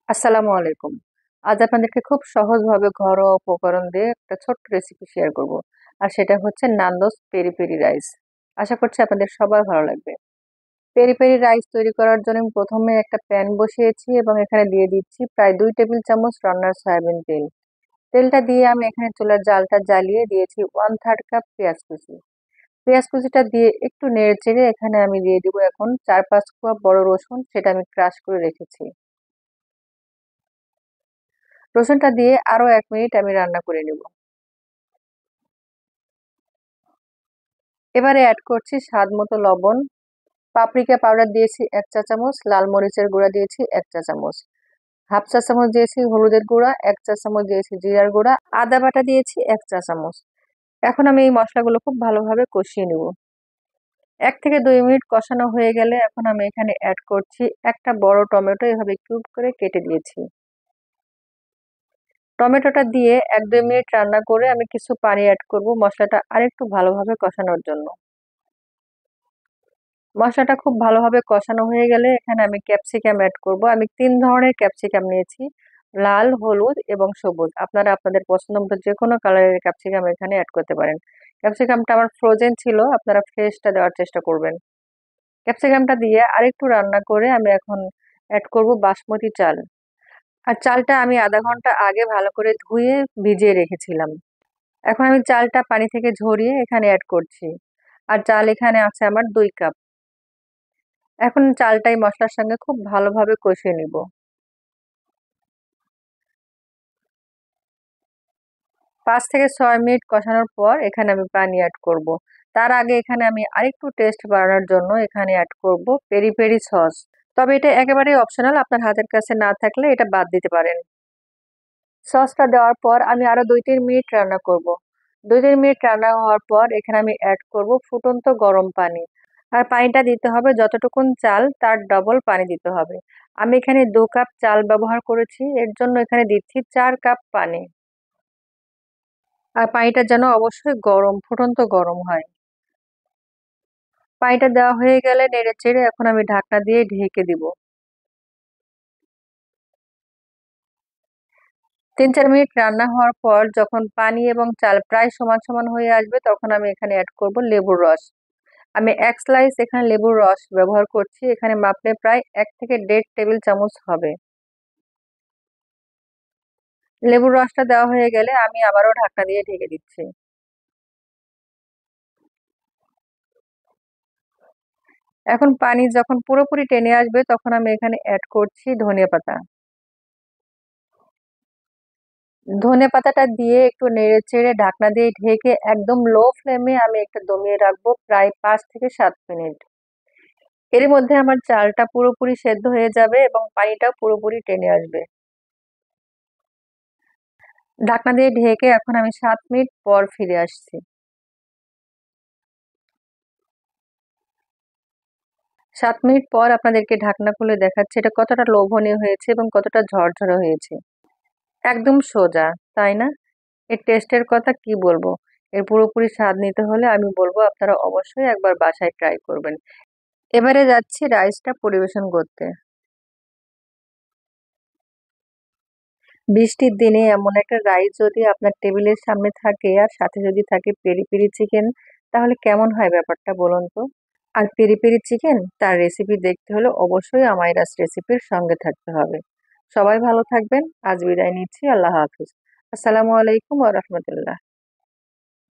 আসসালামু আলাইকুম। আজ আপনাদেরকে খুব সহজভাবে ঘরোয়া উপকরণ দিয়ে একটা ছোট্ট রেসিপি শেয়ার করব। আর সেটা হচ্ছে নান্দোস পেরি পেরি রাইস। আশা করছি আপনাদের সবার ভালো লাগবে। পেরি পেরি রাইস তৈরি করার জন্য আমি প্রথমে একটা প্যান বসিয়েছি এবং এখানে দিয়ে দিচ্ছি প্রায় 2 টেবিল চামচ রান্নার সয়াবিন তেল। তেলটা দিয়ে আমি এখানে চুলার জালটা জ্বালিয়ে দিয়েছি 1/3 কাপ পেঁয়াজ কুচি। পেঁয়াজ কুচিটা দিয়ে একটু নেড়ে চেড়ে এখানে আমি দিয়ে দিব এখন 4-5 কোয়া বড় রসুন, সেটা আমি ক্রাশ করে রেখেছি। রসুনটা দিয়ে আরো 1 মিনিট আমি রান্না করে নেব। এবারে অ্যাড করছি স্বাদ মতো লবণ, পাপরিকা পাউডার দিয়েছি 1 চা চামচ, লাল মরিচের গুঁড়া দিয়েছি 1 চা চামচ, হাফ চা চামচ দিয়েছি হলুদের গুঁড়া, 1 চা চামচ দিয়েছি জিরার গুঁড়া, আদা বাটা দিয়েছি 1 চা চামচ। এখন আমি এই মশলাগুলো খুব ভালোভাবে কষিয়ে নেব। 1 থেকে 2 মিনিট কষানো হয়ে গেলে এখন আমি এখানে অ্যাড করছি একটা বড় টমেটো, এভাবে কিউব করে কেটে দিয়েছি। টমেটোটা দিয়ে 1-2 মিনিট রান্না করে আমি কিছু পানি অ্যাড করব মশলাটা আরেকটু ভালোভাবে কষানোর জন্য। মশলাটা খুব ভালোভাবে কষানো হয়ে গেলে এখানে আমি ক্যাপসিকাম অ্যাড করব। আমি 3 ধরনের ক্যাপসিকাম নিয়েছি, লাল, হলুদ এবং সবুজ। আপনারা আপনাদের পছন্দ মতো যে কোনো কালারের ক্যাপসিকাম এখানে অ্যাড করতে পারেন। ক্যাপসিকামটা আমার ফ্রোজেন ছিল, আপনারা ফ্রেশটা দেওয়ার চেষ্টা করবেন। ক্যাপসিকামটা দিয়ে আরেকটু রান্না করে আমি এখন অ্যাড করব বাসমতি চাল। আর চালটা আমি আধা ঘন্টা আগে ভালো করে ধুয়ে ভিজিয়ে রেখেছিলাম। এখন আমি চালটা পানি থেকে ঝরিয়ে এখানে অ্যাড করছি। আর চাল এখানে আছে আমার 2 কাপ। এখন চালটাই মশলার সঙ্গে খুব ভালোভাবে কষিয়ে নিব। 5 থেকে 6 মিনিট কষানোর পর এখানে আমি পানি অ্যাড করব। তার আগে এখানে আমি আরেকটু টেস্ট বাড়ানোর জন্য এখানে অ্যাড করব পেরি পেরি সস। তবে এটা একেবারেই অপশনাল, আপনার হাতের কাছে না থাকলে এটা বাদ দিতে পারেন। সসটা দেওয়ার পর আমি আরো 2-3 মিনিট রান্না করব। 2-3 মিনিট রান্না হওয়ার পর এখানে আমি অ্যাড করব ফুটন্ত গরম পানি। আর পানিটা দিতে হবে যতটুকুন চাল তার ডবল পানি দিতে হবে। আমি এখানে 2 কাপ চাল ব্যবহার করেছি, এর জন্য এখানে দিচ্ছি 4 কাপ পানি। আর পানিটা যেন অবশ্যই গরম, ফুটন্ত গরম হয়। পানিটা দেওয়া হয়ে গেলে নেড়ে চেড়ে এখন আমি ঢাকনা দিয়ে ঢেকে দিব। 3-4 মিনিট রান্না হওয়ার পর যখন পানি এবং চাল প্রায় সমান সমান হয়ে আসবে তখন আমি এখানে অ্যাড করব লেবুর রস। আমি 1 স্লাইস এখানে লেবুর রস ব্যবহার করছি, এখানে মাপলে প্রায় 1 থেকে 1.5 টেবিল চামচ হবে। লেবুর রসটা দেওয়া হয়ে গেলে আমি আবারও ঢাকনা দিয়ে ঢেকে দিচ্ছি। এখন পানি যখন পুরোপুরি টেনে আসবে তখন আমি এখানে অ্যাড করছি ধনিয়া পাতা। ধনে পাতাটা দিয়ে একটু নেড়ে চেড়ে ঢাকনা দিয়ে ঢেকে একদম লো ফ্লেমে আমি একটা দমিয়ে রাখবো প্রায় 5 থেকে 7 মিনিট। এর মধ্যে আমার চালটা পুরোপুরি সেদ্ধ হয়ে যাবে এবং পানিটাও পুরোপুরি টেনে আসবে। ঢাকনা দিয়ে ঢেকে এখন আমি 7 মিনিট পর ফিরে আসছি। 7 মিনিট পর আপনাদেরকে ঢাকনা খুলে দেখাচ্ছি এটা কতটা লোভনীয় হয়েছে এবং কতটা ঝরঝরে হয়েছে। একদম সোজা, তাই না? এর টেস্টের কথা কি বলবো। এর পুরোপুরি স্বাদ নিতে হলে আমি বলবো আপনারা অবশ্যই একবার বাসায় ট্রাই করবেন। এবারে যাচ্ছি রাইসটা পরিবেশন করতে। বৃষ্টির দিনে এমন একটা রাইস যদি আপনার টেবিলের সামনে থাকে আর সাথে যদি থাকে পেরি পেরি চিকেন, তাহলে কেমন হয় ব্যাপারটা বলুন তো। আর পেরি পেরি চিকেন তার রেসিপি দেখতে হলে অবশ্যই আমাইরাস রেসিপির সঙ্গে থাকতে হবে। সবাই ভালো থাকবেন। আজ বিদায় নিচ্ছি। আল্লাহ হাফিজ। আসসালামু আলাইকুম ওয়া রাহমাতুল্লাহ।